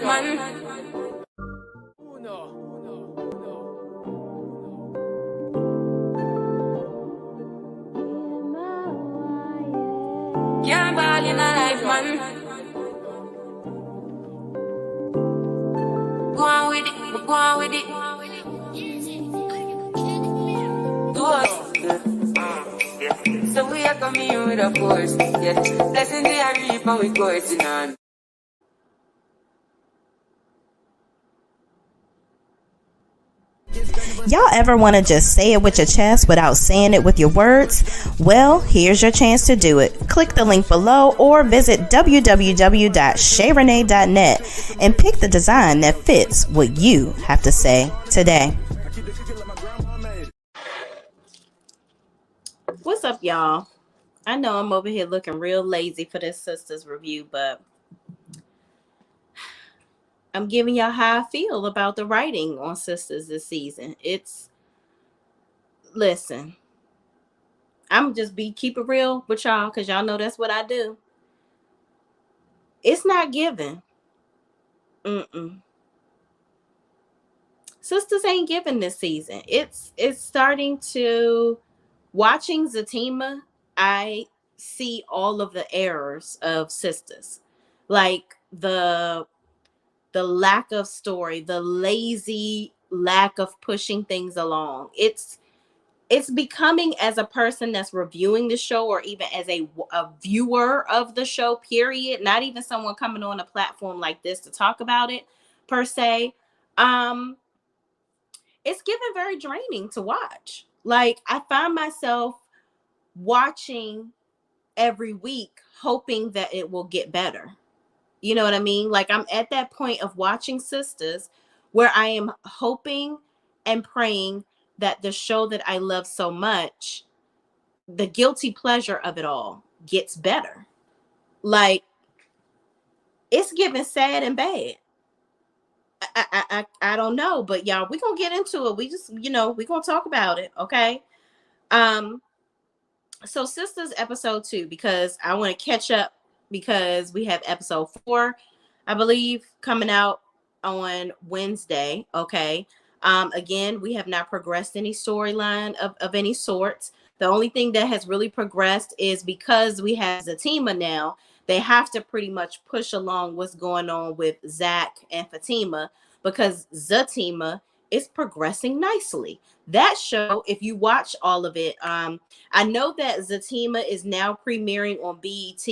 man. Can't ball in a life, man. Go on with it, go on with it. Do us. So we are coming with a force, yeah. Blessings we are reap and we coursing on. Y'all ever want to just say it with your chest without saying it with your words? Well, here's your chance to do it. Click the link below or visit www.shayrenee.net and pick the design that fits what you have to say today. What's up, y'all? I know I'm over here looking real lazy for this Sistas review, but I'm giving y'all how I feel about the writing on Sistas this season. Listen, I'm just keep it real with y'all because y'all know that's what I do. It's not given. Sistas ain't giving this season. It's starting to, watching Zatima, I see all of the errors of Sistas. Like the lack of story, the lazy lack of pushing things along. It's becoming, as a person that's reviewing the show or even as a viewer of the show, period, not even someone coming on a platform like this to talk about it per se, it's given very draining to watch. Like, I find myself watching every week hoping that it will get better. You know what I mean? Like, I'm at that point of watching Sistas where I am hoping and praying that the show that I love so much, the guilty pleasure of it all, gets better. Like, it's giving sad and bad. I don't know, but y'all, we're gonna get into it. We just, we're gonna talk about it, okay? So Sistas episode 2, because I want to catch up, because we have episode 4, I believe, coming out on Wednesday. Okay. Again, we have not progressed any storyline of any sorts. The only thing that has really progressed is because we have Zatima now, they have to pretty much push along what's going on with Zach and Fatima, because Zatima is progressing nicely. That show, if you watch all of it, I know that Zatima is now premiering on BET.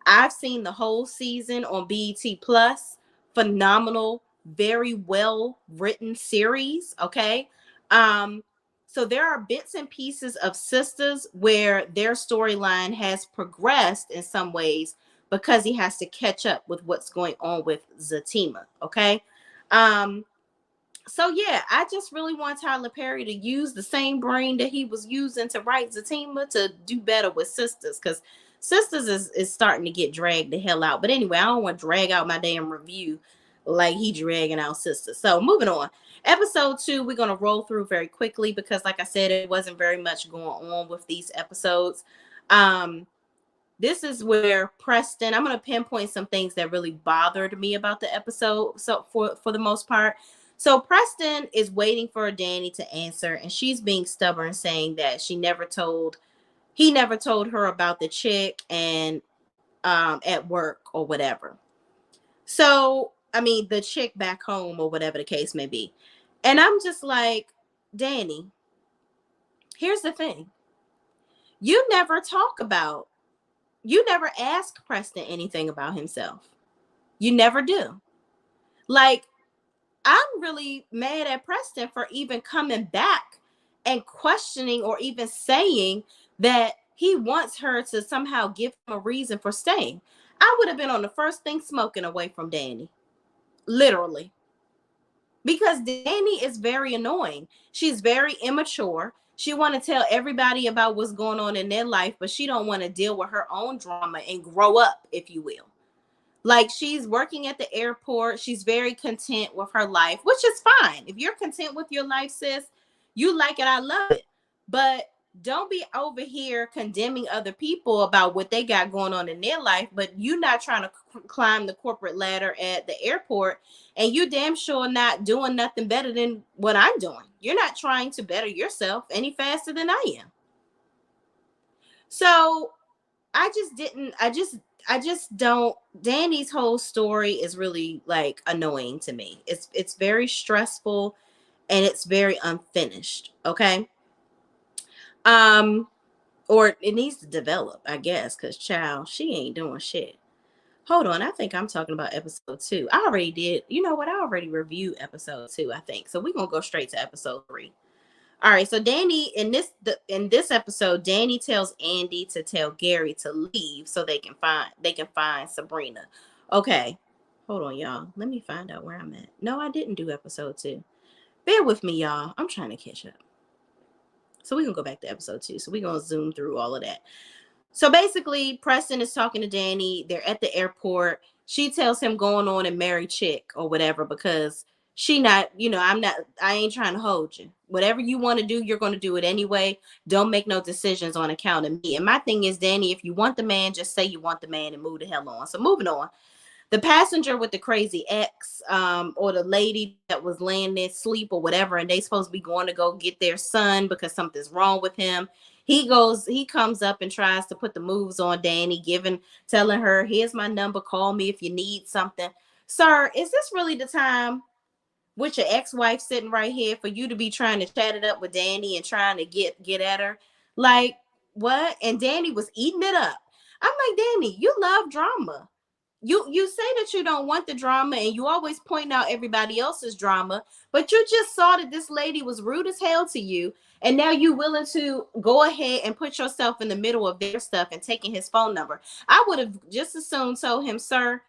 I've seen the whole season on BET Plus. Phenomenal, very well written series. Okay. So there are bits and pieces of Sistas where their storyline has progressed in some ways because he has to catch up with what's going on with Zatima. Okay. So yeah, I just really want Tyler Perry to use the same brain that he was using to write Zatima to do better with Sistas, because Sistas is starting to get dragged the hell out. But anyway, I don't want to drag out my damn review like he dragging out Sistas. So moving on. Episode 2, we're going to roll through very quickly because, like I said, it wasn't very much going on with these episodes. This is where Preston, I'm going to pinpoint some things that really bothered me about the episode. So for the most part, so Preston is waiting for Danny to answer, and she's being stubborn, saying that he never told her about the chick and at work or whatever. So, I mean, the chick back home or whatever the case may be. And I'm just like, Danny, here's the thing. You never ask Preston anything about himself. You never do. Like, I'm really mad at Preston for even coming back and questioning or even saying that he wants her to somehow give him a reason for staying. I would have been on the first thing smoking away from Danny. Literally. Because Danny is very annoying. She's very immature. She want to tell everybody about what's going on in their life, but she don't want to deal with her own drama and grow up, if you will. Like, she's working at the airport. She's very content with her life, which is fine. If you're content with your life, sis, you like it. I love it. But don't be over here condemning other people about what they got going on in their life, but you not trying to climb the corporate ladder at the airport, and you damn sure not doing nothing better than what I'm doing. You're not trying to better yourself any faster than I am. So I just didn't. I just don't. Danny's whole story is really like annoying to me. It's very stressful and it's very unfinished. Okay. Um, or it needs to develop, I guess, because child, she ain't doing shit. Hold on, I think I'm talking about episode 2. I already did. You know what? I already reviewed episode 2, I think. So we're gonna go straight to episode 3. All right, so Danny in this episode, Danny tells Andy to tell Gary to leave so they can find Sabrina. Okay. Hold on, y'all. Let me find out where I'm at. No, I didn't do episode 2. Bear with me, y'all. I'm trying to catch up. So we're gonna go back to episode 2. So we're gonna zoom through all of that. So basically, Preston is talking to Danny. They're at the airport. She tells him going on and marry chick or whatever because she not, I ain't trying to hold you. Whatever you want to do, you're going to do it anyway. Don't make no decisions on account of me. And my thing is, Danny, if you want the man, just say you want the man and move the hell on. So moving on. The passenger with the crazy ex, or the lady that was laying there sleep or whatever, and they supposed to be going to go get their son because something's wrong with him. He comes up and tries to put the moves on Danny, telling her, here's my number, call me if you need something. Sir, is this really the time with your ex-wife sitting right here for you to be trying to chat it up with Danny and trying to get at her? Like, what? And Danny was eating it up. I'm like, Danny, you love drama. You say that you don't want the drama and you always point out everybody else's drama, but you just saw that this lady was rude as hell to you, and now you willing to go ahead and put yourself in the middle of their stuff and taking his phone number. I would have just as soon told him, sir,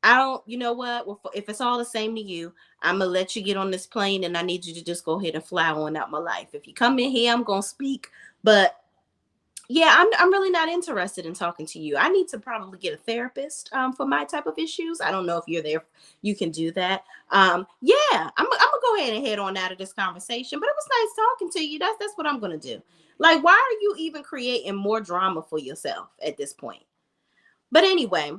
I don't, you know what? Well, if it's all the same to you, I'm gonna let you get on this plane and I need you to just go ahead and fly on out my life. If you come in here, I'm gonna speak. But yeah, I'm really not interested in talking to you. I need to probably get a therapist for my type of issues. I don't know if you're there, you can do that. Yeah, I'm gonna go ahead and head on out of this conversation. But it was nice talking to you. That's what I'm gonna do. Like, why are you even creating more drama for yourself at this point? But anyway,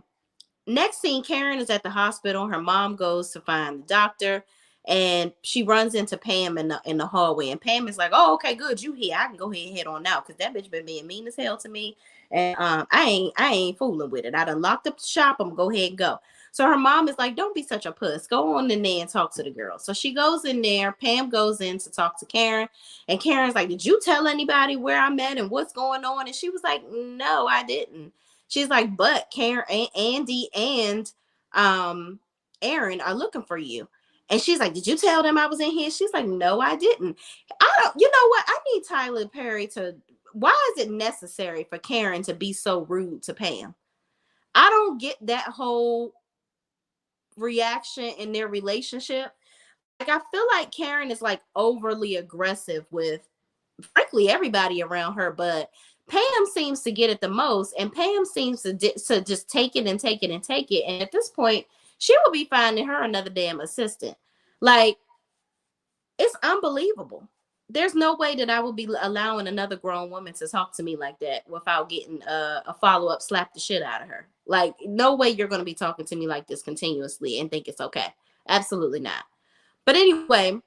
next scene, Karen is at the hospital. Her mom goes to find the doctor, and she runs into Pam in the hallway. And Pam is like, "Oh, okay, good, you here. I can go ahead and head on out because that bitch been being mean as hell to me, and I ain't fooling with it. I done locked up the shop. I'm gonna go ahead and go." So her mom is like, "Don't be such a puss. Go on in there and talk to the girl." So she goes in there. Pam goes in to talk to Karen, and Karen's like, "Did you tell anybody where I'm at and what's going on?" And she was like, "No, I didn't." She's like, but Karen, Andy, and Aaron are looking for you. And she's like, did you tell them I was in here? She's like, no, I didn't. I don't, you know what? I need Tyler Perry to, why is it necessary for Karen to be so rude to Pam? I don't get that whole reaction in their relationship. Like, I feel like Karen is like overly aggressive with, frankly, everybody around her, but Pam seems to get it the most, and Pam seems to just take it and take it and take it. And at this point, she will be finding her another damn assistant. Like, it's unbelievable. There's no way that I will be allowing another grown woman to talk to me like that without getting a follow-up slap the shit out of her. Like, no way you're going to be talking to me like this continuously and think it's okay. Absolutely not. But anyway,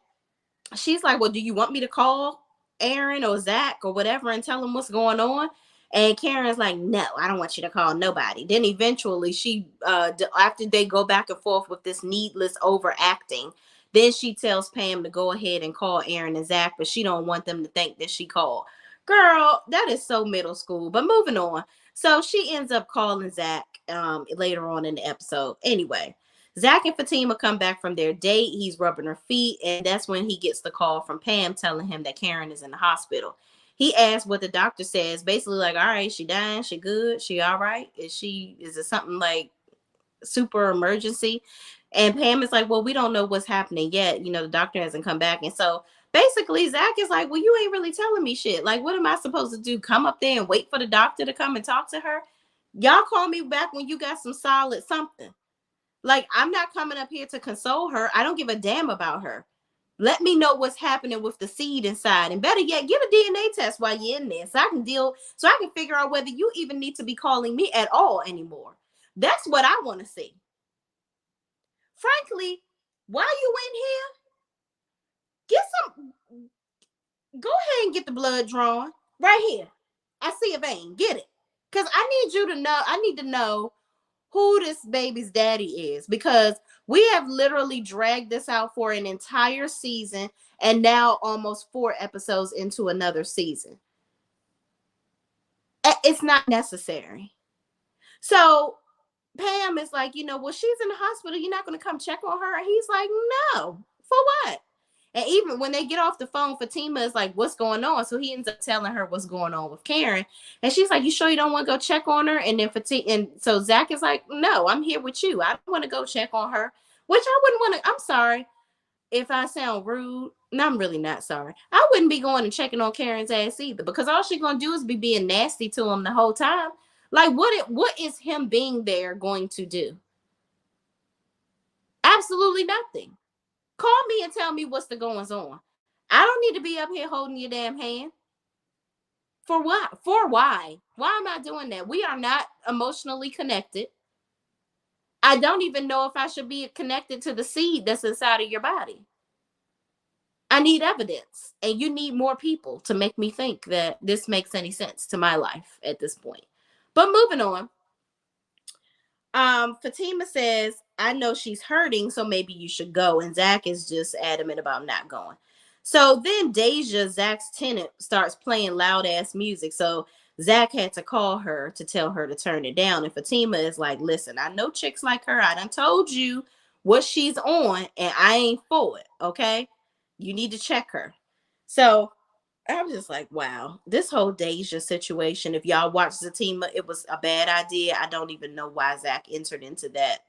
she's like, well, do you want me to call Aaron or Zach or whatever and tell them what's going on? And Karen's like, no, I don't want you to call nobody. Then eventually she, after they go back and forth with this needless overacting, then she tells Pam to go ahead and call Aaron and Zach, but she don't want them to think that she called. Girl, that is so middle school. But moving on. So she ends up calling Zach later on in the episode. Anyway, Zach and Fatima come back from their date. He's rubbing her feet, and that's when he gets the call from Pam telling him that Karen is in the hospital. He asks what the doctor says, basically like, all right, she dying, she good, she all right? Is it something like super emergency? And Pam is like, well, we don't know what's happening yet. You know, the doctor hasn't come back. And so basically Zach is like, well, you ain't really telling me shit. Like, what am I supposed to do? Come up there and wait for the doctor to come and talk to her? Y'all call me back when you got some solid something. Like, I'm not coming up here to console her. I don't give a damn about her. Let me know what's happening with the seed inside. And better yet, get a DNA test while you're in there so I can figure out whether you even need to be calling me at all anymore. That's what I want to see. Frankly, while you in here, get some, go ahead and get the blood drawn right here. I see a vein. Get it. Because I need to know who this baby's daddy is, because we have literally dragged this out for an entire season and now almost 4 episodes into another season. It's not necessary. So Pam is like, well, she's in the hospital. You're not going to come check on her? And he's like, no. For what? And even when they get off the phone, Fatima is like, what's going on? So he ends up telling her what's going on with Karen. And she's like, you sure you don't want to go check on her? And then and so Zach is like, no, I'm here with you. I don't want to go check on her, which I wouldn't want to. I'm sorry if I sound rude. No, I'm really not sorry. I wouldn't be going and checking on Karen's ass either, because all she's going to do is be being nasty to him the whole time. Like, what is him being there going to do? Absolutely nothing. Call me and tell me what's the goings on. I don't need to be up here holding your damn hand. For what? For why? Why am I doing that? We are not emotionally connected. I don't even know if I should be connected to the seed that's inside of your body. I need evidence, and you need more people to make me think that this makes any sense to my life at this point. But moving on. Fatima says, I know she's hurting, so maybe you should go. And Zach is just adamant about not going. So then Deja, Zach's tenant, starts playing loud ass music. So Zach had to call her to tell her to turn it down. And Fatima is like, listen, I know chicks like her. I done told you what she's on, and I ain't for it. Okay. You need to check her. So I'm just like, wow, this whole Deja situation. If y'all watch Zatima, it was a bad idea. I don't even know why Zach entered into that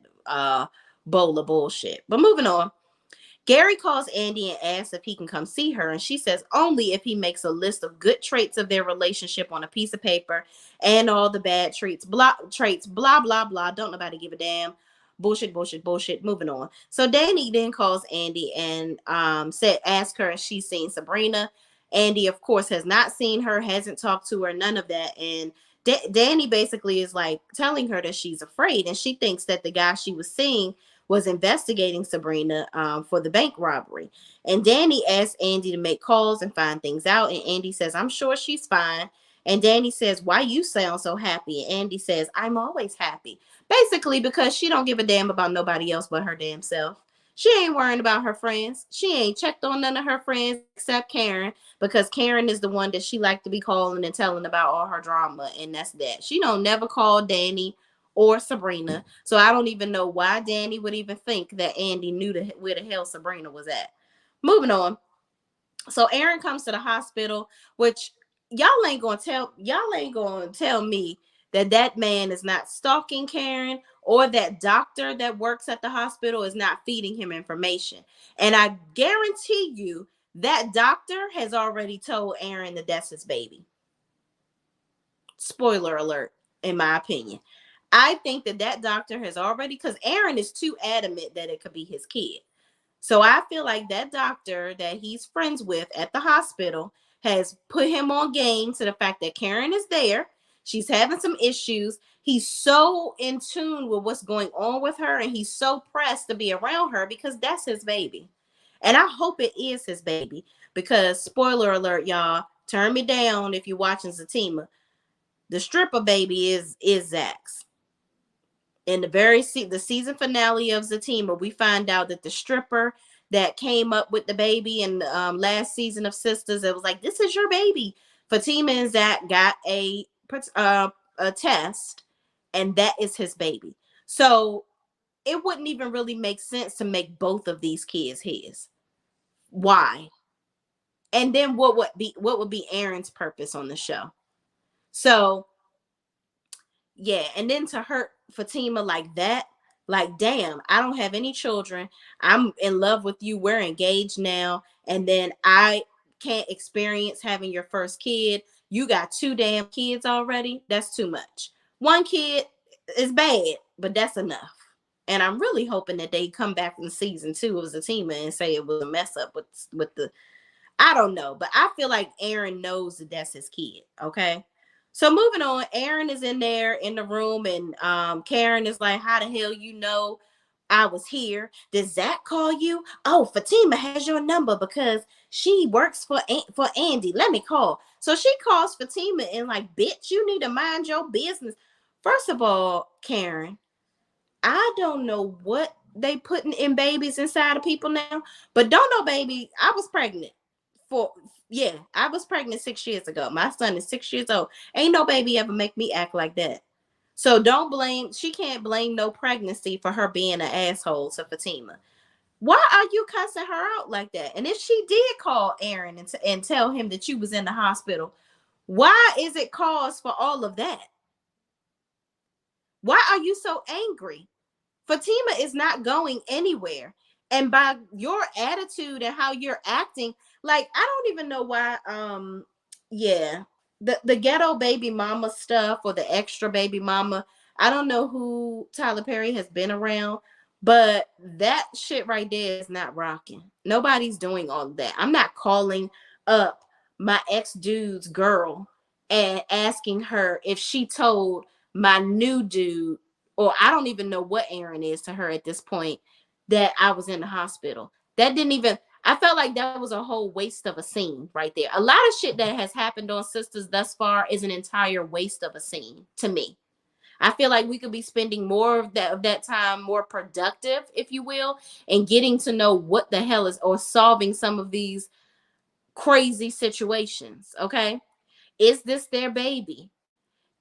bowl of bullshit. But moving on. Gary calls Andy and asks if he can come see her, and she says only if he makes a list of good traits of their relationship on a piece of paper and all the bad traits, blah, blah, blah. Don't nobody give a damn. Bullshit, bullshit, bullshit. Moving on. So Danny then calls Andy and ask her if she's seen Sabrina. Andy, of course, has not seen her, hasn't talked to her, none of that. And Danny basically is like telling her that she's afraid, and she thinks that the guy she was seeing was investigating Sabrina for the bank robbery. And Danny asks Andy to make calls and find things out. And Andy says, I'm sure she's fine. And Danny says, why you sound so happy? And Andy says, I'm always happy. Basically because she don't give a damn about nobody else but her damn self. She ain't worrying about her friends. She ain't checked on none of her friends except Karen, because Karen is the one that she like to be calling and telling about all her drama. And that's that. She don't never call Danny or Sabrina. So I don't even know why Danny would even think that Andy knew where the hell Sabrina was at. Moving on. So Aaron comes to the hospital, which y'all ain't gonna tell me that man is not stalking Karen, or that doctor that works at the hospital is not feeding him information. And I guarantee you that doctor has already told Aaron that that's his baby. Spoiler alert, in my opinion. I think that doctor has already, because Aaron is too adamant that it could be his kid. So I feel like that doctor that he's friends with at the hospital has put him on game to the fact that Karen is there. She's having some issues. He's so in tune with what's going on with her, and he's so pressed to be around her because that's his baby. And I hope it is his baby, because spoiler alert, y'all, turn me down if you're watching Zatima. The stripper baby is Zach's. In the season finale of Zatima, we find out that the stripper that came up with the baby in the last season of Sistas, it was like, this is your baby. Fatima and Zach got a test, and that is his baby. So it wouldn't even really make sense to make both of these kids his. Why? And then what would be Aaron's purpose on the show? So yeah, and then to hurt Fatima like that, like, damn, I don't have any children. I'm in love with you. We're engaged now. And then I can't experience having your first kid. You got 2 damn kids already. That's too much. 1 kid is bad, but that's enough. And I'm really hoping that they come back in season 2 of Zatima and say it was a mess up with the, I don't know, but I feel like Aaron knows that that's his kid. Okay. So moving on, Aaron is in there in the room, and Karen is like, "How the hell you know I was here? Did Zach call you? Oh, Fatima has your number because she works for Andy. Let me call." So she calls Fatima and like, "Bitch, you need to mind your business." First of all, Karen, I don't know what they putting in babies inside of people now, but don't know, baby. I was pregnant for, yeah, I was pregnant 6 years ago. My son is 6 years old. Ain't no baby ever make me act like that. So don't blame. She can't blame no pregnancy for her being an asshole to Fatima. Why are you cussing her out like that? And if she did call Aaron and tell him that you was in the hospital, why is it cause for all of that? Why are you so angry? Fatima is not going anywhere. And by your attitude and how you're acting, like, I don't even know why yeah, the ghetto baby mama stuff or the extra baby mama, I don't know who Tyler Perry has been around, but that shit right there is not rocking. Nobody's doing all of that. I'm not calling up my ex dude's girl and asking her if she told my new dude, or I don't even know what Aaron is to her at this point, that I was in the hospital. That didn't even, I felt like that was a whole waste of a scene right there. A lot of shit that has happened on Sistas thus far is an entire waste of a scene to me. I feel like we could be spending more of that time more productive, if you will, and getting to know what the hell is, or solving some of these crazy situations. Okay. Is this their baby?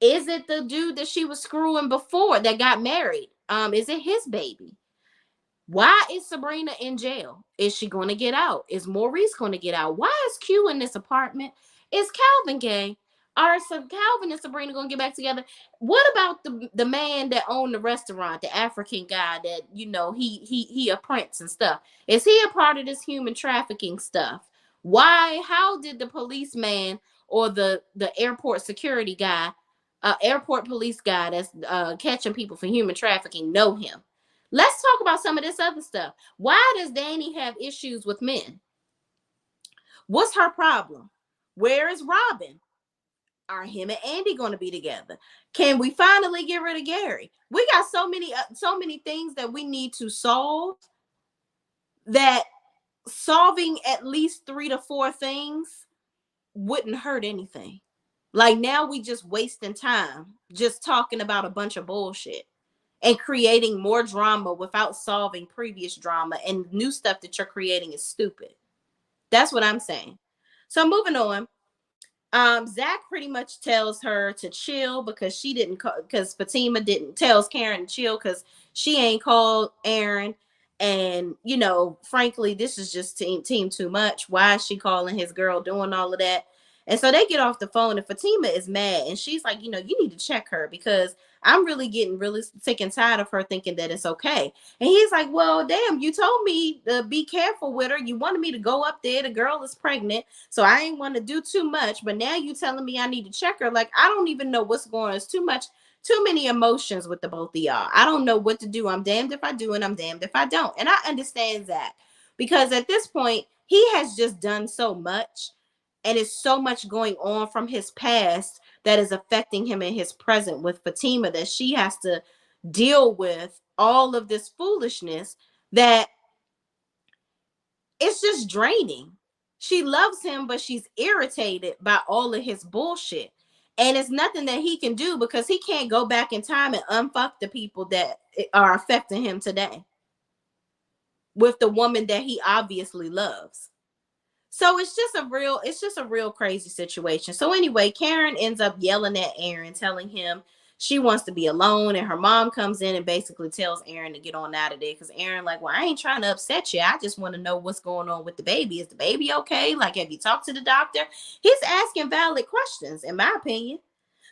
Is it the dude that she was screwing before that got married? Is it his baby? Why is Sabrina in jail? Is she going to get out? Is Maurice going to get out? Why is Q in this apartment? Is Calvin gay? Are Calvin and Sabrina going to get back together? What about the man that owned the restaurant, the African guy that, you know, he a prince and stuff? Is he a part of this human trafficking stuff? Why? How did the policeman or the airport security guy, airport police guy that's catching people for human trafficking know him? Let's talk about some of this other stuff. Why does Danny have issues with men? What's her problem? Where is Robin? Are him and Andy going to be together? Can we finally get rid of Gary? We got so many things that we need to solve, that solving at least 3 to 4 things wouldn't hurt anything. Like, now we just wasting time just talking about a bunch of bullshit and creating more drama without solving previous drama, and new stuff that you're creating is stupid. That's what I'm saying. So moving on, Zach pretty much tells her to chill because she didn't call, because Fatima didn't, tells Karen to chill because she ain't called Aaron. And, you know, frankly, this is just team too much. Why is she calling his girl, doing all of that? And so they get off the phone, and Fatima is mad, and she's like, you know, you need to check her because I'm really getting really sick and tired of her thinking that it's okay. And he's like, well, damn, you told me to be careful with her. You wanted me to go up there. The girl is pregnant. So I ain't want to do too much. But now you telling me I need to check her. Like, I don't even know what's going on. It's too much, too many emotions with the both of y'all. I don't know what to do. I'm damned if I do, and I'm damned if I don't. And I understand that, because at this point, he has just done so much, and it's so much going on from his past that is affecting him in his present with Fatima, that she has to deal with all of this foolishness, that it's just draining. She loves him, but she's irritated by all of his bullshit. And it's nothing that he can do because he can't go back in time and unfuck the people that are affecting him today with the woman that he obviously loves. So it's just a real crazy situation. So anyway, Karen ends up yelling at Aaron, telling him she wants to be alone, and her mom comes in and basically tells Aaron to get on out of there, because Aaron like, well, I ain't trying to upset you. I just want to know what's going on with the baby. Is the baby okay? Like, have you talked to the doctor? He's asking valid questions, in my opinion.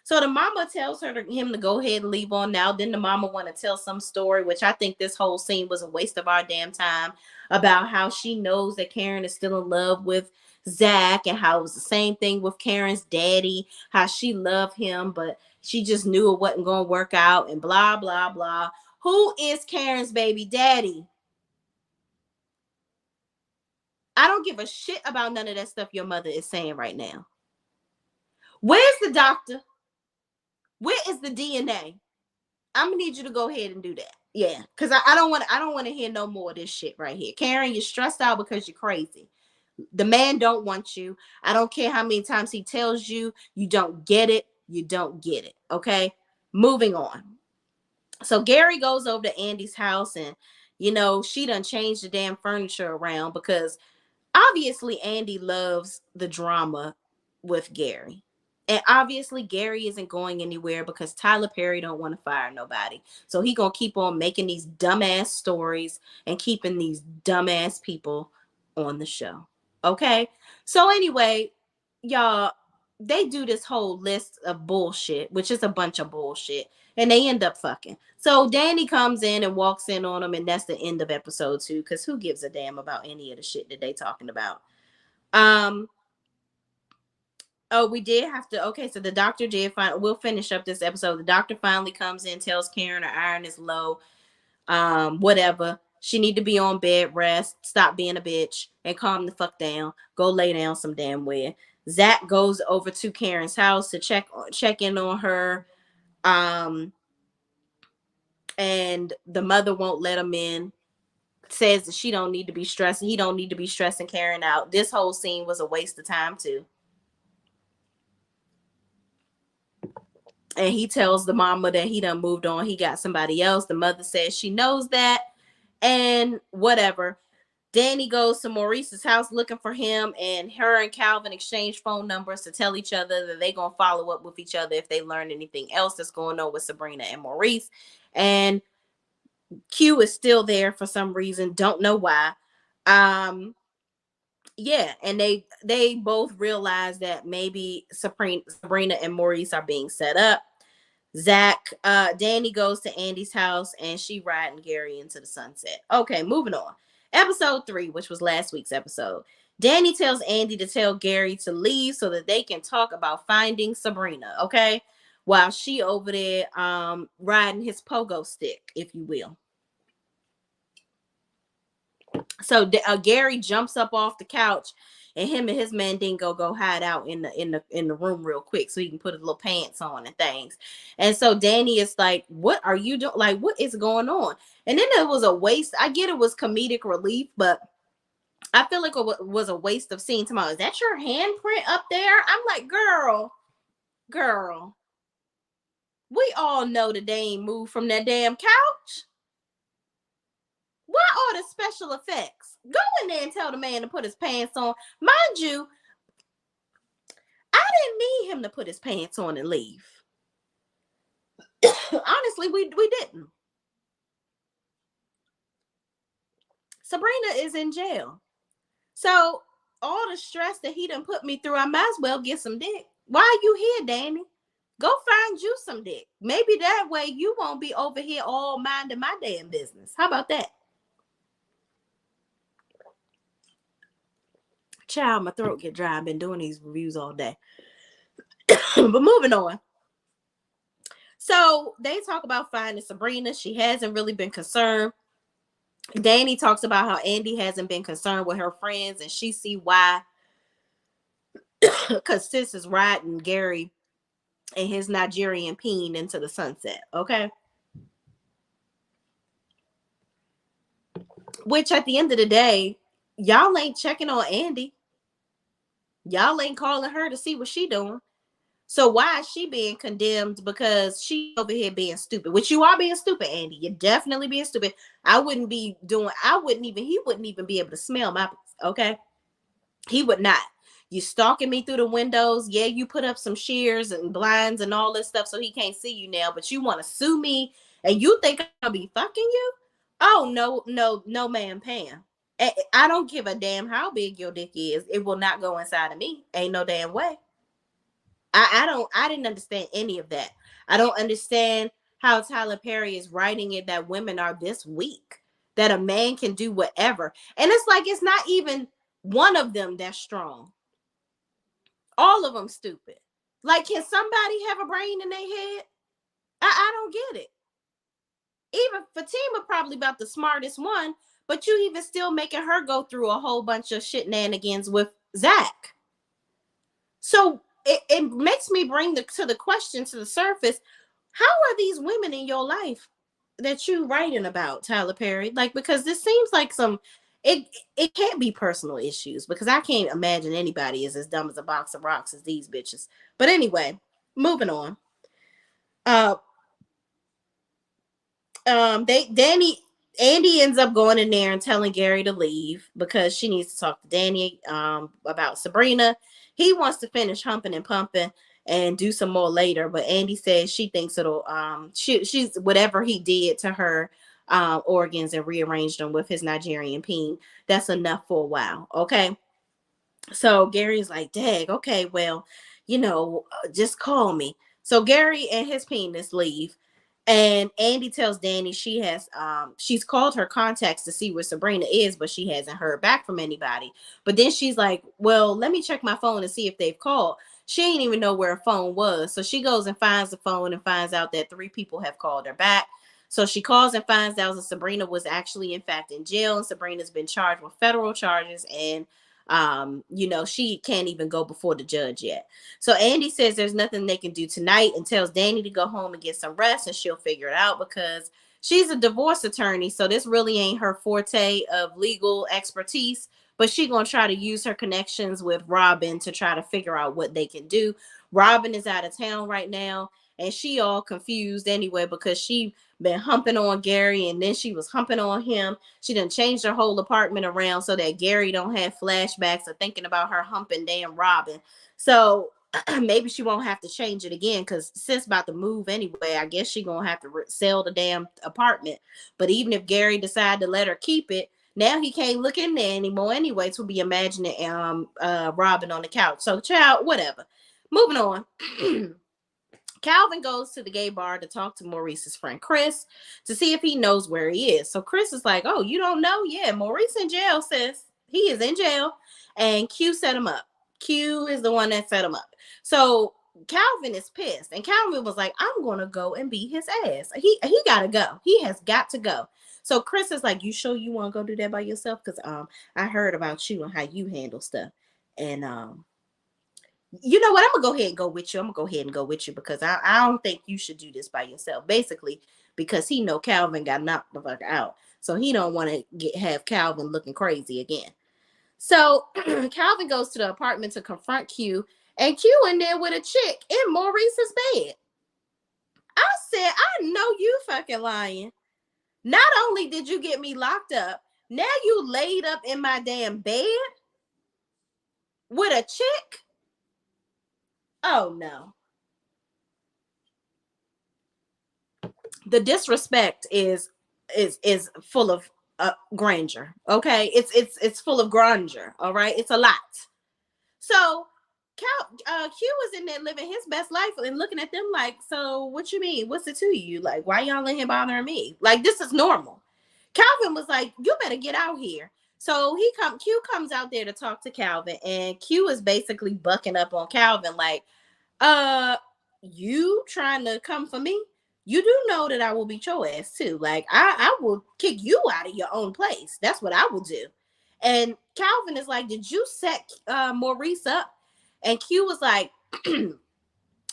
So the mama tells him to go ahead and leave on now. Then the mama want to tell some story, which I think this whole scene was a waste of our damn time, about how she knows that Karen is still in love with Zach, and how it was the same thing with Karen's daddy, how she loved him, but she just knew it wasn't going to work out, and blah, blah, blah. Who is Karen's baby daddy? I don't give a shit about none of that stuff your mother is saying right now. Where's the doctor? Where is the DNA? I'm gonna need you to go ahead and do that. Yeah, because I don't want to hear no more of this shit right here. Karen, you're stressed out because you're crazy. The man don't want you. I don't care how many times he tells you you don't get it. You don't get it. Okay. Moving on. So Gary goes over to Andy's house and she done changed the damn furniture around because obviously Andy loves the drama with Gary. And obviously Gary isn't going anywhere because Tyler Perry don't want to fire nobody. So he gonna keep on making these dumbass stories and keeping these dumbass people on the show. Okay. So anyway, y'all, they do this whole list of bullshit, which is a bunch of bullshit, and they end up fucking. So Danny comes in and walks in on them, and that's the end of episode 2. Because who gives a damn about any of the shit that they talking about? Oh, we did have to. Okay, so the doctor did find. We'll finish up this episode. The doctor finally comes in, tells Karen her iron is low. Whatever. She need to be on bed rest, stop being a bitch, and calm the fuck down. Go lay down some damn where. Zach goes over to Karen's house to check in on her. And the mother won't let him in. Says that she don't need to be stressing. He don't need to be stressing Karen out. This whole scene was a waste of time too. And he tells the mama that he done moved on. He got somebody else. The mother says she knows that. And whatever. Danny goes to Maurice's house looking for him, and her and Calvin exchange phone numbers to tell each other that they're going to follow up with each other if they learn anything else that's going on with Sabrina and Maurice. And Q is still there for some reason. Don't know why. Yeah, and they both realize that maybe Sabrina and Maurice are being set up. Danny goes to Andy's house and she riding Gary into the sunset. Okay, moving on. Episode 3, which was last week's episode. Danny tells Andy to tell Gary to leave so that they can talk about finding Sabrina, okay? While she over there riding his pogo stick, if you will. So Gary jumps up off the couch, and him and his man Dingo go hide out in the room real quick so he can put his little pants on and things. And so Danny is like, "What are you doing? Like, what is going on?" And then it was a waste. I get it was comedic relief, but I feel like it was a waste of scene. Tomorrow, is that your handprint up there? I'm like, girl, we all know that they ain't moved from that damn couch. Why all the special effects? Go in there and tell the man to put his pants on. Mind you, I didn't need him to put his pants on and leave. Honestly, we didn't. Sabrina is in jail. So all the stress that he done put me through, I might as well get some dick. Why are you here, Danny? Go find you some dick. Maybe that way you won't be over here all minding my damn business. How about that? Child, my throat get dry. I've been doing these reviews all day. But moving on. So they talk about finding Sabrina. She hasn't really been concerned. Danny talks about how Andy hasn't been concerned with her friends, and she see why. Because Sis is riding Gary and his Nigerian peen into the sunset. Okay. Which at the end of the day, y'all ain't checking on Andy. Y'all ain't calling her to see what she doing. So why is she being condemned because she over here being stupid? Which you are being stupid, Andy. You're definitely being stupid. He wouldn't even be able to smell my, okay? He would not. You stalking me through the windows. Yeah, you put up some shears and blinds and all this stuff so he can't see you now, but you want to sue me and you think I'll be fucking you? Oh, no, ma'am, Pam. I don't give a damn how big your dick is. It will not go inside of me. Ain't no damn way. I didn't understand any of that. I don't understand how Tyler Perry is writing it that women are this weak, that a man can do whatever. And it's like, it's not even one of them that's strong. All of them stupid. Like, can somebody have a brain in their head? I don't get it. even Fatima probably about the smartest one, but you even still making her go through a whole bunch of shenanigans with Zach. So it makes me bring the question to the surface. How are these women in your life that you writing about, Tyler Perry? Like, because this seems like some it it can't be personal issues, because I can't imagine anybody is as dumb as a box of rocks as these bitches. But anyway, moving on. Uh they Danny Andy ends up going in there and telling Gary to leave because she needs to talk to Danny about Sabrina. He wants to finish humping and pumping and do some more later, but Andy says she thinks it'll she's whatever he did to her organs and rearranged them with his Nigerian peen, that's enough for a while. Okay. So Gary's like, Dag, okay, well, just call me. So Gary and his penis leave. And Andy tells Danny she's called her contacts to see where Sabrina is, but she hasn't heard back from anybody. But then she's like, well, let me check my phone and see if they've called. She ain't even know where her phone was. So she goes and finds the phone and finds out that 3 people have called her back. So she calls and finds out that Sabrina was actually in fact in jail, and Sabrina's been charged with federal charges, and she can't even go before the judge yet. So Andy says there's nothing they can do tonight and tells Danny to go home and get some rest, and she'll figure it out because she's a divorce attorney, so this really ain't her forte of legal expertise, but she gonna try to use her connections with Robin to try to figure out what they can do. Robin is out of town right now, and she all confused anyway because she been humping on Gary, and then she was humping on him. She done changed her whole apartment around so that Gary don't have flashbacks of thinking about her humping damn Robin. So maybe she won't have to change it again because sis about to move anyway. I guess she gonna have to sell the damn apartment. But even if Gary decide to let her keep it, now he can't look in there anymore anyway to be imagining Robin on the couch. So child, whatever. Moving on. Calvin goes to the gay bar to talk to Maurice's friend Chris to see if he knows where he is. So Chris is like, oh, you don't know? Yeah, Maurice in jail, sis. He is in jail. And Q set him up. Q is the one that set him up. So Calvin is pissed. And Calvin was like, I'm going to go and beat his ass. He got to go. He has got to go. So Chris is like, you sure you want to go do that by yourself? Because I heard about you and how you handle stuff. And you know what? I'm gonna go ahead and go with you. I'm gonna go ahead and go with you because I don't think you should do this by yourself. Basically, because he know Calvin got knocked the fuck out, so he don't want to have Calvin looking crazy again. So Calvin goes to the apartment to confront Q, and Q in there with a chick in Maurice's bed. I said, I know you fucking lying. Not only did you get me locked up, now you laid up in my damn bed with a chick. Oh no. The disrespect is full of grandeur. Okay, it's full of grandeur. All right, it's a lot. So Q was in there living his best life and looking at them like, so what you mean? What's it to you? Like, why y'all in here bothering me? Like, this is normal. Calvin was like, you better get out here. So Q comes out there to talk to Calvin, and Q is basically bucking up on Calvin like, you trying to come for me? You do know that I will beat your ass too. Like, I will kick you out of your own place. That's what I will do. And Calvin is like, did you set Maurice up? And Q was like,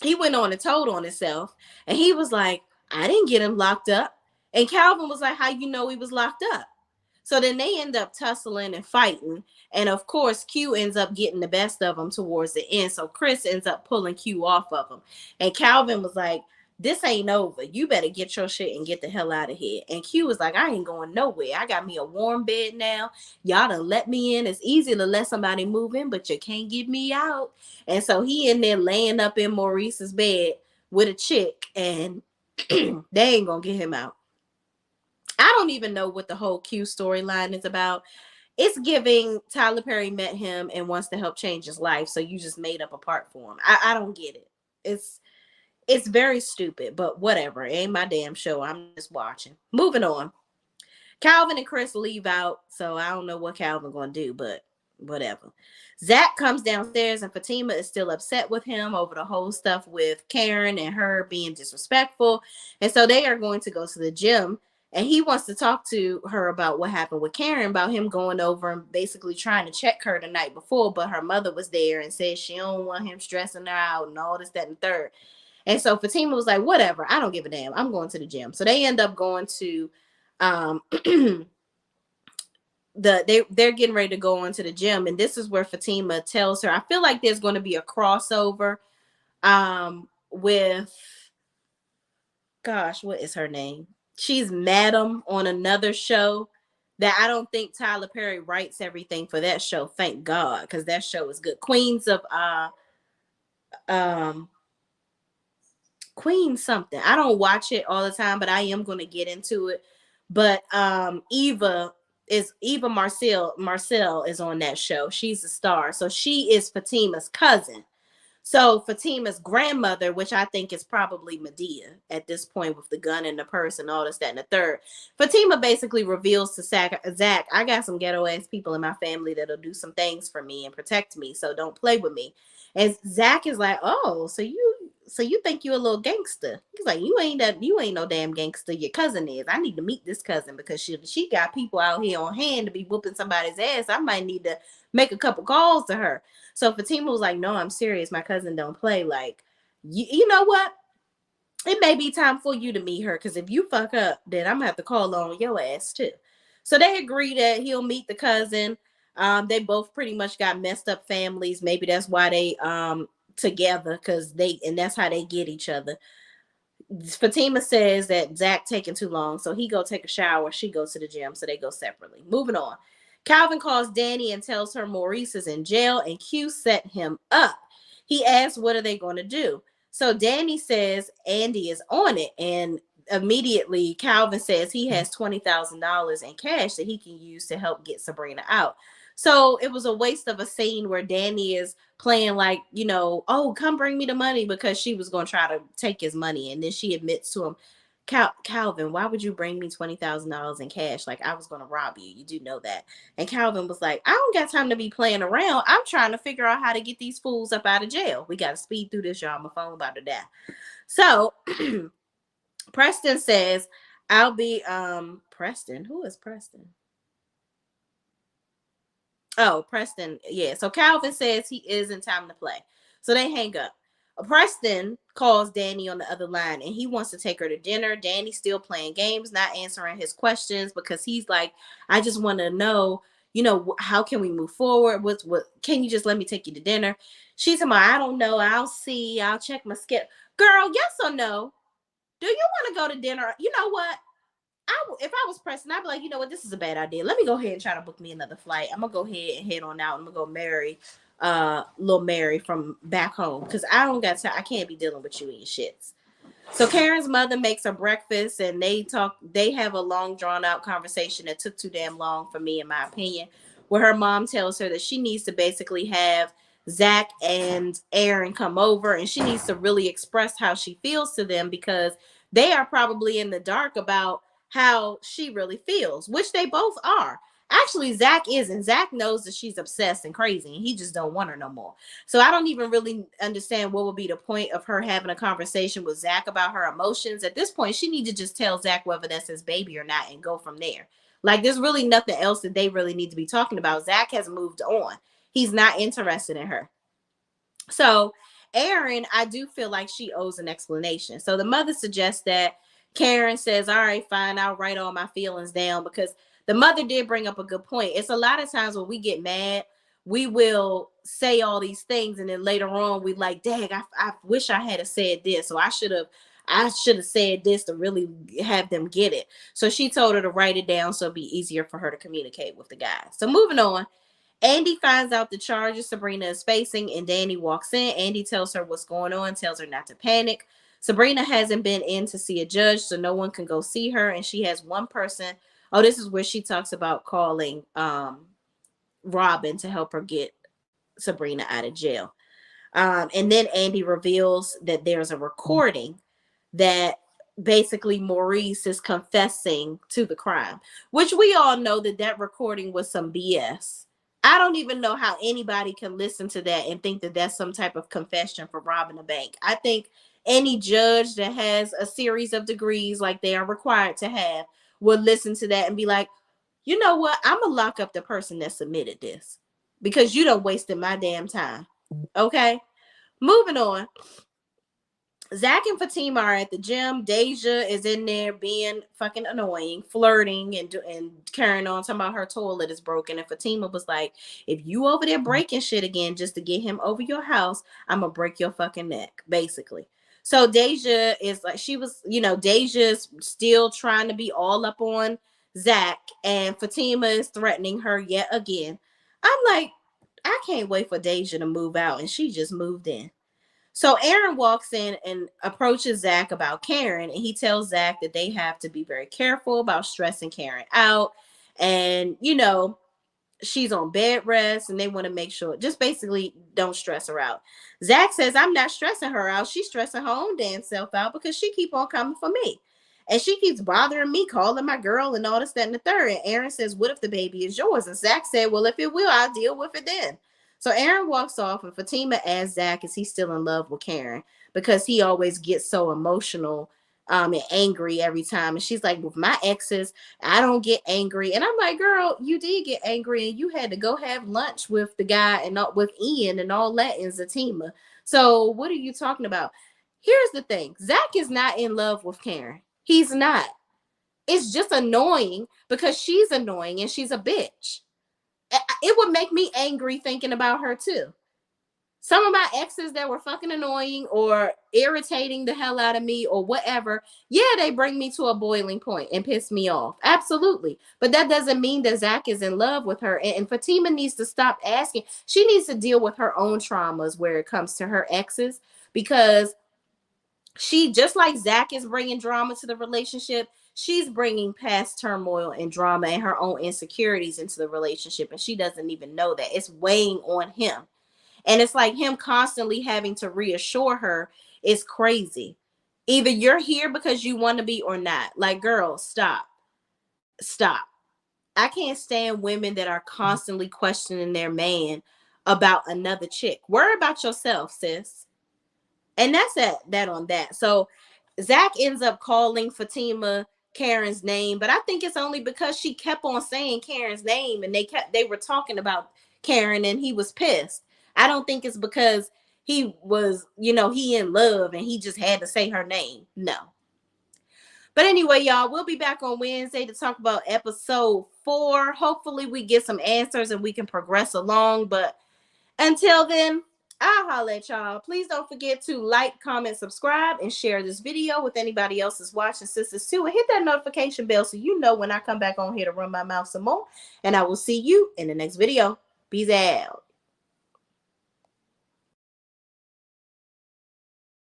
he went on and told on himself. And he was like, I didn't get him locked up. And Calvin was like, how you know he was locked up? So then they end up tussling and fighting. And of course, Q ends up getting the best of them towards the end. So Chris ends up pulling Q off of him. And Calvin was like, this ain't over. You better get your shit and get the hell out of here. And Q was like, I ain't going nowhere. I got me a warm bed now. Y'all done let me in. It's easy to let somebody move in, but you can't get me out. And so he in there laying up in Maurice's bed with a chick, and they ain't gonna get him out. I don't even know what the whole Q storyline is about. It's giving Tyler Perry met him and wants to help change his life, so you just made up a part for him. I don't get it. It's very stupid, but whatever. It ain't my damn show. I'm just watching. Moving on. Calvin and Chris leave out, so I don't know what Calvin gonna do, but whatever. Zach comes downstairs, and Fatima is still upset with him over the whole stuff with Karen and her being disrespectful. And so they are going to go to the gym. And he wants to talk to her about what happened with Karen, about him going over and basically trying to check her the night before, but her mother was there and said she don't want him stressing her out and all this, that, and third. And so Fatima was like, whatever, I don't give a damn. I'm going to the gym. So they end up going to they're getting ready to go into the gym. And this is where Fatima tells her, I feel like there's going to be a crossover with, gosh, what is her name? She's Madam on another show that I don't think Tyler Perry writes everything for that show. Thank God, because that show is good. Um Queen something. I don't watch it all the time, but I am going to get into it. But Eva Marcel is on that show. She's a star. So she is Fatima's cousin. So Fatima's grandmother, which I think is probably Medea at this point with the gun and the purse and all this, that, and the third. Fatima basically reveals to Zach, I got some ghetto ass people in my family that'll do some things for me and protect me. So don't play with me. And Zach is like, oh, so you think you a little gangster? He's like, you ain't no damn gangster. Your cousin is. I need to meet this cousin because she got people out here on hand to be whooping somebody's ass. I might need to make a couple calls to her. So Fatima was like, no, I'm serious. My cousin don't play. Like, you know what? It may be time for you to meet her, because if you fuck up, then I'm gonna have to call on your ass too. So they agree that he'll meet the cousin. They both pretty much got messed up families. Maybe that's why they together, because and that's how they get each other. Fatima says that Zach taking too long, so he go take a shower. She goes to the gym, so they go separately. Moving on. Calvin calls Danny and tells her Maurice is in jail and Q set him up. He asks, what are they going to do? So Danny says Andy is on it, and immediately Calvin says he has $20,000 in cash that he can use to help get Sabrina out. So it was a waste of a scene where Danny is playing like, oh, come bring me the money, because she was going to try to take his money. And then she admits to him, Calvin, why would you bring me $20,000 in cash? Like, I was going to rob you. You do know that. And Calvin was like, I don't got time to be playing around. I'm trying to figure out how to get these fools up out of jail. We got to speed through this, y'all. My phone about to die. So Preston says, I'll be, Preston. Who is Preston? Oh, Preston. Yeah. So Calvin says he is in time to play. So they hang up. Preston calls Danny on the other line and he wants to take her to dinner. Danny's still playing games, not answering his questions, because he's like, I just want to know, how can we move forward? What can you just let me take you to dinner? She's like, I don't know. I'll see. I'll check my schedule. Girl, yes or no? Do you want to go to dinner? You know what? If I was Preston, I'd be like, you know what, this is a bad idea. Let me go ahead and try to book me another flight. I'm gonna go ahead and head on out. I'm gonna go marry little Mary from back home, because I don't got time. I can't be dealing with you and your shits. So Karen's mother makes her breakfast and they have a long drawn out conversation that took too damn long for me, in my opinion, where her mom tells her that she needs to basically have Zach and Aaron come over and she needs to really express how she feels to them, because they are probably in the dark about how she really feels, which they both are. Actually, Zach isn't. Zach knows that she's obsessed and crazy, and he just don't want her no more. So I don't even really understand what would be the point of her having a conversation with Zach about her emotions. At this point, she need to just tell Zach whether that's his baby or not and go from there. Like, there's really nothing else that they really need to be talking about. Zach has moved on. He's not interested in her. So Aaron, I do feel like she owes an explanation. So the mother suggests that Karen says, all right, fine, I'll write all my feelings down, because the mother did bring up a good point. It's a lot of times when we get mad, we will say all these things, and then later on we like, dang, I wish I had said this, or I should have said this to really have them get it. So she told her to write it down so it'd be easier for her to communicate with the guy. So moving on. Andy finds out the charges Sabrina is facing, and Danny walks in. Andy tells her what's going on, tells her not to panic. Sabrina hasn't been in to see a judge, so no one can go see her, and she has one person. Oh, this is where she talks about calling Robin to help her get Sabrina out of jail. And then Andy reveals that there's a recording that basically Maurice is confessing to the crime, which we all know that recording was some BS. I don't even know how anybody can listen to that and think that that's some type of confession for robbing a bank. I think any judge that has a series of degrees like they are required to have would listen to that and be like, you know what? I'm gonna lock up the person that submitted this because you done wasted my damn time. Okay, moving on. Zach and Fatima are at the gym. Deja is in there being fucking annoying, flirting and carrying on, talking about her toilet is broken. And Fatima was like, if you over there breaking shit again just to get him over your house, I'm gonna break your fucking neck, basically. So Deja is like, she was, Deja's still trying to be all up on Zach, and Fatima is threatening her yet again. I'm like, I can't wait for Deja to move out, and she just moved in. So Aaron walks in and approaches Zach about Karen, and he tells Zach that they have to be very careful about stressing Karen out. And, she's on bed rest and they want to make sure, just basically don't stress her out. Zach says, I'm not stressing her out. She's stressing her own damn self out because she keep on coming for me. And she keeps bothering me, calling my girl and all this, that, and the third. And Aaron says, what if the baby is yours? And Zach said, well, if it will, I'll deal with it then. So Aaron walks off, and Fatima asks Zach, is he still in love with Karen? Because he always gets so emotional and angry every time. And she's like, with my exes, I don't get angry. And I'm like, girl, you did get angry and you had to go have lunch with the guy and not with Ian and all that in Zatima. So what are you talking about? Here's the thing. Zach is not in love with Karen. He's not. It's just annoying because she's annoying and she's a bitch. It would make me angry thinking about her too. Some of my exes that were fucking annoying or irritating the hell out of me or whatever, yeah, they bring me to a boiling point and piss me off. Absolutely. But that doesn't mean that Zach is in love with her. And Fatima needs to stop asking. She needs to deal with her own traumas where it comes to her exes, because she, just like Zach is bringing drama to the relationship, she's bringing past turmoil and drama and her own insecurities into the relationship. And she doesn't even know that. It's weighing on him. And it's like him constantly having to reassure her is crazy. Either you're here because you want to be or not. Like, girl, stop. Stop. I can't stand women that are constantly questioning their man about another chick. Worry about yourself, sis. And that's that on that. So Zach ends up calling Fatima Karen's name, but I think it's only because she kept on saying Karen's name and they were talking about Karen and he was pissed. I don't think it's because he was, he in love and he just had to say her name. No. But anyway, y'all, we'll be back on Wednesday to talk about episode 4. Hopefully we get some answers and we can progress along. But until then, I'll holler at y'all. Please don't forget to like, comment, subscribe, and share this video with anybody else that's watching Sistas too. And hit that notification bell so you know when I come back on here to run my mouth some more. And I will see you in the next video. Peace out.